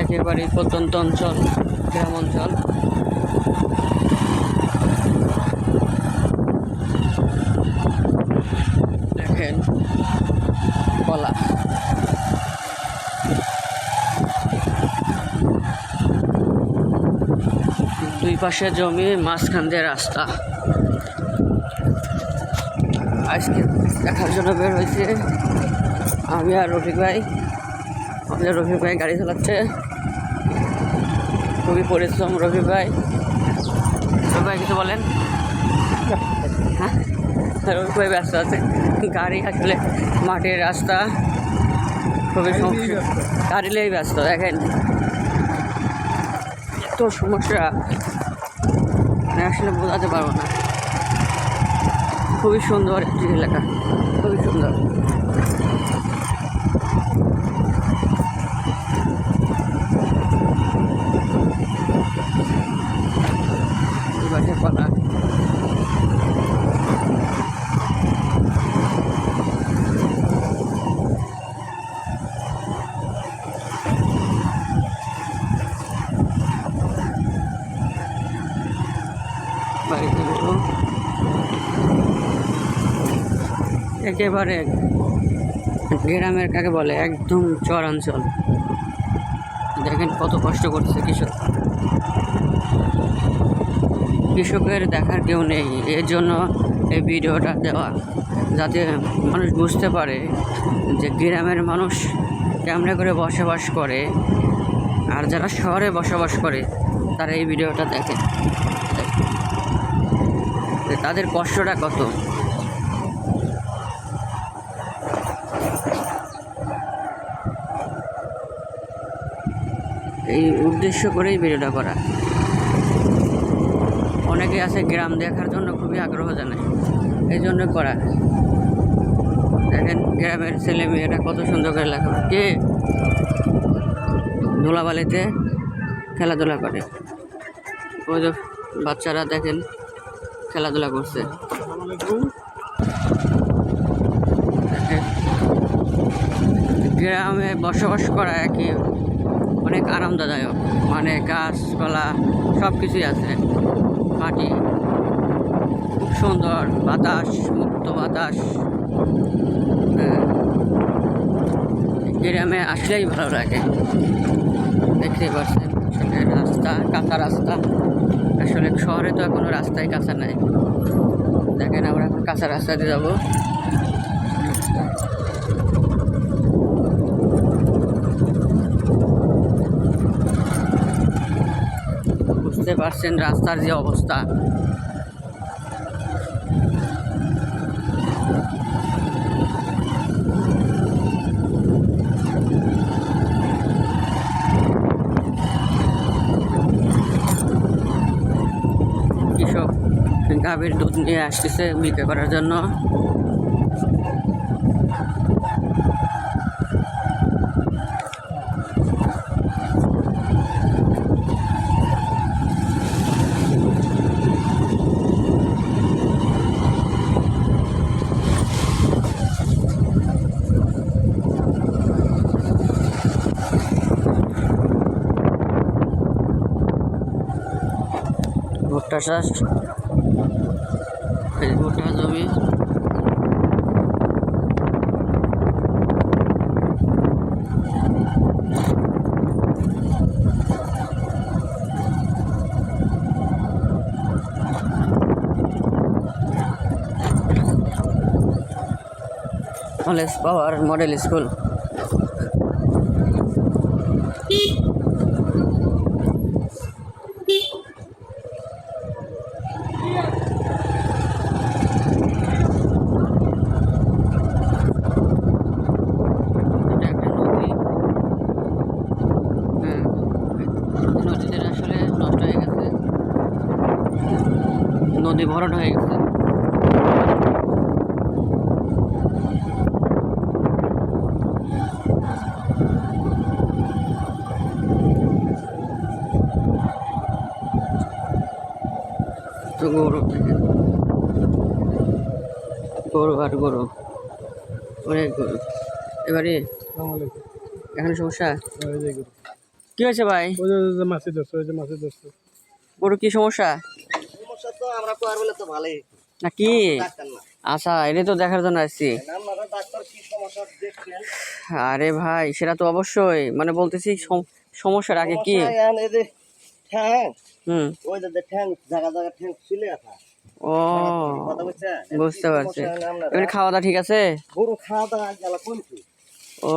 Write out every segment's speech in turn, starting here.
একেবারে প্রত্যন্ত অঞ্চল, গ্রাম অঞ্চল। দেখেন কলা, দুই পাশে জমি, মাঝখান দিয়ে রাস্তা। আজকে দেখার জন্য বের হয়েছে আমি আর রফিক ভাই। আমাদের রফিক ভাই গাড়ি চালাচ্ছে, খুবই পরিশ্রম রফিক ভাই। রফিক ভাই কিছু বলেন। হ্যাঁ, রফিক ভাই ব্যস্ত আছে। গাড়ি আসলে মাটির রাস্তা, খুবই সমস্যা, গাড়িলেই ব্যস্ত। দেখেন এত সমস্যা, আসলে বোঝাতে পারবো না। খুবই সুন্দর একটি এলাকা, খুবই সুন্দর। কলা, একেবারে গ্রামের কাকে বলে, একদম চরাঞ্চল। দেখেন কত কষ্ট করছে কৃষক। কৃষকের দেখার কেউ নেই, এর জন্য এই ভিডিওটা দেওয়া, যাতে মানুষ বুঝতে পারে যে গ্রামের মানুষ কেমনে করে বসবাস করে, আর যারা শহরে বসবাস করে তারা এই ভিডিওটা দেখে, তাদের কষ্টটা কত। এই উদ্দেশ্য করেই ভিডিওটা করা। অনেকে আছে গ্রাম দেখার জন্য খুবই আগ্রহ জানায়, এই জন্য করা। দেখেন গ্রামের ছেলে মেয়েরা কত সুন্দর করে লেখাপড়া, কে ধুলাবালিতে খেলাধুলা করে। ওই যে বাচ্চারা দেখেন খেলাধুলা করছে। গ্রামে বসবাস করা কি অনেক আরামদায়ক, মানে গাছপালা সব কিছুই আছে, মাটি, খুব সুন্দর বাতাস, মুক্ত বাতাস। গ্রামে আসলেই ভালো লাগে। দেখতে পাচ্ছেন রাস্তা, কাঁচা রাস্তা। আসলে শহরে তো কোনো রাস্তাই কাঁচা নাই। দেখেন আমরা এখন কাঁচা রাস্তা দিয়ে যাবো। বুঝতে পারছেন রাস্তার যে অবস্থা। কৃষক গাভীর দুধ নিয়ে আসতেছে বিক্রি করার জন্য। ভুট্টা চাষ, ভুট্টা জমি। কলেজ পাওয়ার মডেল স্কুল। নদীতে আসলে নষ্ট হয়ে গেছে, নদী ভরাট হয়ে গেছে। তো গরু, গরু আর গরু, অনেক গরু। এবারে এখানে সমস্যা কি হয়েছে ভাই? গরু কি সমস্যা না কি? আচ্ছা, এটা তো দেখার জন্য আসছি। আরে ভাই সেটা তো অবশ্যই, মানে বলতেছি সমস্যার আগে কি? হুম, ও বুঝতে পারছি। এমনি খাওয়া দাওয়া ঠিক আছে? ও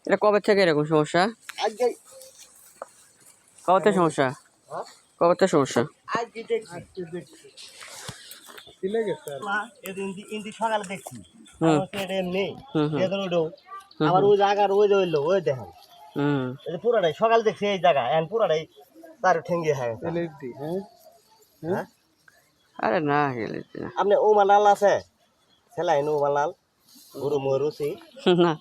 এটা কবে থেকে এরকম সমস্যা? কবে থেকে সমস্যা? কবে থেকে সমস্যা? সকালে দেখছি হুম নেই হুম হুম আবার ওই জায়গার ওই হইলো ওই দেখেন হুম। পুরাটাই সকাল দেখছি এই জায়গা এখন পুরাটাই তার ঠেঙ্গি হ্যাঁ আরে না গেলে না। আপনি ওমালাল আছে সেলাই ওমালাল গরু মরুসি না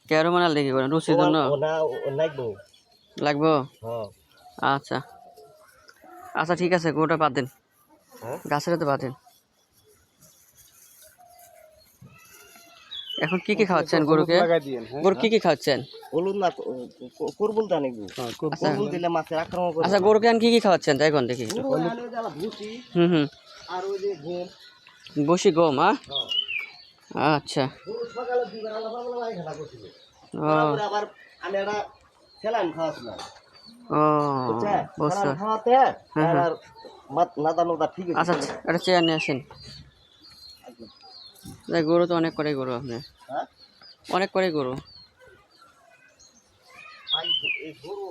কেরো মানাল দেখি করেন রুচির জন্য না নাইবো লাগবো। হ্যাঁ আচ্ছা আচ্ছা ঠিক আছে, গরুটা বাদ দেন, হ্যাঁ গাছের তো বাদ দেন। এখন কি কি খাওয়াচ্ছেন গরুকে? গরু কি কি খাওয়াচ্ছেন? বলুন না করবুল তা নাকি আচ্ছা করবুল দিলে মাছের আক্রমণ করে আচ্ছা, গরুকে এখন কি কি খাওয়াচ্ছেন তাই কোন দেখি একটু। গরু আনে জ্বালা ভুসি হুম হুম। আর ওই যে ঘুম বসি গম, আচ্ছা। গরু সকালে দুবার আলাদা খেলা করছিল ও তারপরে আবার আমি একটা স্যালাইন খাওয়াছিলাম ও বুঝছেন বুঝতে স্যালাইন খাওয়াতে আর নাদা নাদা ঠিক আছে আচ্ছা একটা চেয়ার নিয়ে আসেন। গরু তো অনেক করে গরু আপনি, হ্যাঁ অনেক করে গরু। ভাই এই গরু